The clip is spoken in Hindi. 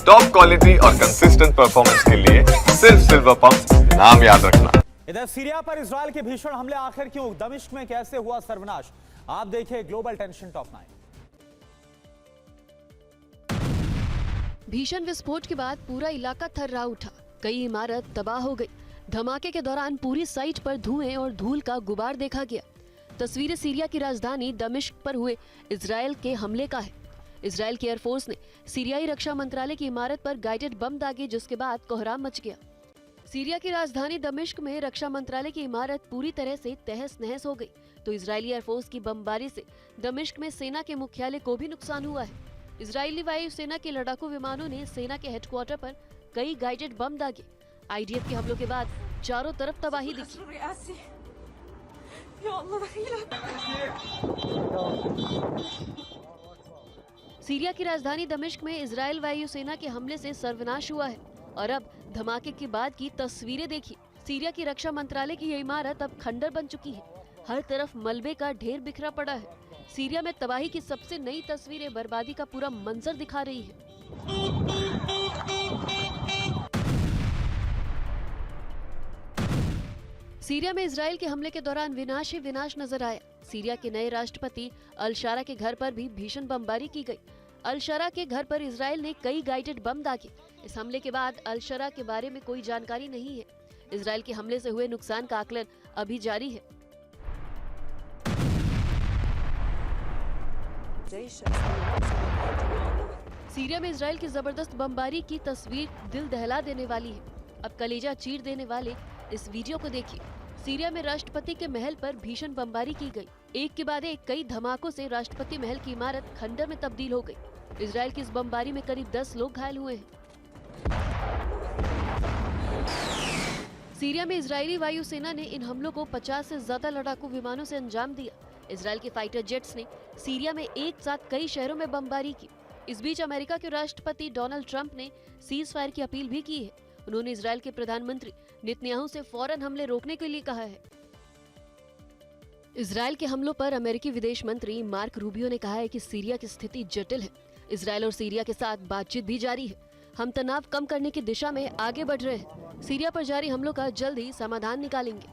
टॉप क्वालिटी और कंसिस्टेंट परफॉर्मेंस के लिए सिर्फ सिल्वर पंप नाम याद रखना। इधर सीरिया पर इजरायल के भीषण हमले आखिर क्यों, दमिश्क में कैसे हुआ सर्वनाश, आप देखिए ग्लोबल टेंशन टॉप 9। भीषण विस्फोट के बाद पूरा इलाका थर्रा उठा, कई इमारत तबाह हो गई। धमाके के दौरान पूरी साइट पर धुएं और धूल का गुबार देखा गया। तस्वीरें सीरिया की राजधानी दमिश्क पर हुए इजरायल के हमले का है। इजरायल की एयरफोर्स ने सीरियाई रक्षा मंत्रालय की इमारत पर गाइडेड बम दागे, जिसके बाद कोहराम मच गया। सीरिया की राजधानी दमिश्क में रक्षा मंत्रालय की इमारत पूरी तरह से तहस नहस हो गई, तो इजरायली एयरफोर्स की बमबारी से दमिश्क में सेना के मुख्यालय को भी नुकसान हुआ है। इजरायली वायुसेना के लड़ाकू विमानों ने सेना के हेडक्वार्टर पर कई गाइडेड बम दागे। आईडीएफ के हमलों के बाद चारों तरफ तबाही दिखी। सीरिया की राजधानी दमिश्क में इजरायल वायुसेना के हमले से सर्वनाश हुआ है और अब धमाके के बाद की तस्वीरें देखिए। सीरिया की रक्षा मंत्रालय की यह इमारत अब खंडर बन चुकी है। हर तरफ मलबे का ढेर बिखरा पड़ा है। सीरिया में तबाही की सबसे नई तस्वीरें बर्बादी का पूरा मंजर दिखा रही है। सीरिया में इजरायल के हमले के दौरान विनाश ही विनाश नजर आया। सीरिया के नए राष्ट्रपति अल शारा के घर पर भी भीषण बमबारी की गई। अल शारा के घर पर इजरायल ने कई गाइडेड बम दागे। इस हमले के बाद अल शारा के बारे में कोई जानकारी नहीं है। इजरायल के हमले से हुए नुकसान का आकलन अभी जारी है। सीरिया में इजरायल की जबरदस्त बमबारी की तस्वीर दिल दहला देने वाली है। अब कलेजा चीर देने वाले इस वीडियो को देखिए। सीरिया में राष्ट्रपति के महल पर भीषण बमबारी की गई। एक के बाद एक कई धमाकों से राष्ट्रपति महल की इमारत खंडर में तब्दील हो गई। इजरायल की इस बमबारी में करीब 10 लोग घायल हुए हैं। सीरिया में इजरायली वायुसेना ने इन हमलों को 50 से ज्यादा लड़ाकू विमानों से अंजाम दिया। इजरायल के फाइटर जेट्स ने सीरिया में एक साथ कई शहरों में बमबारी की। इस बीच अमेरिका के राष्ट्रपति डोनाल्ड ट्रंप ने सीज फायर की अपील भी की है। उन्होंने इजरायल के प्रधानमंत्री नेतन्याहू से फौरन हमले रोकने के लिए कहा है। इजरायल के हमलों पर अमेरिकी विदेश मंत्री मार्क रूबियो ने कहा है कि सीरिया की स्थिति जटिल है। इजरायल और सीरिया के साथ बातचीत भी जारी है। हम तनाव कम करने की दिशा में आगे बढ़ रहे हैं। सीरिया पर जारी हमलों का जल्द ही समाधान निकालेंगे।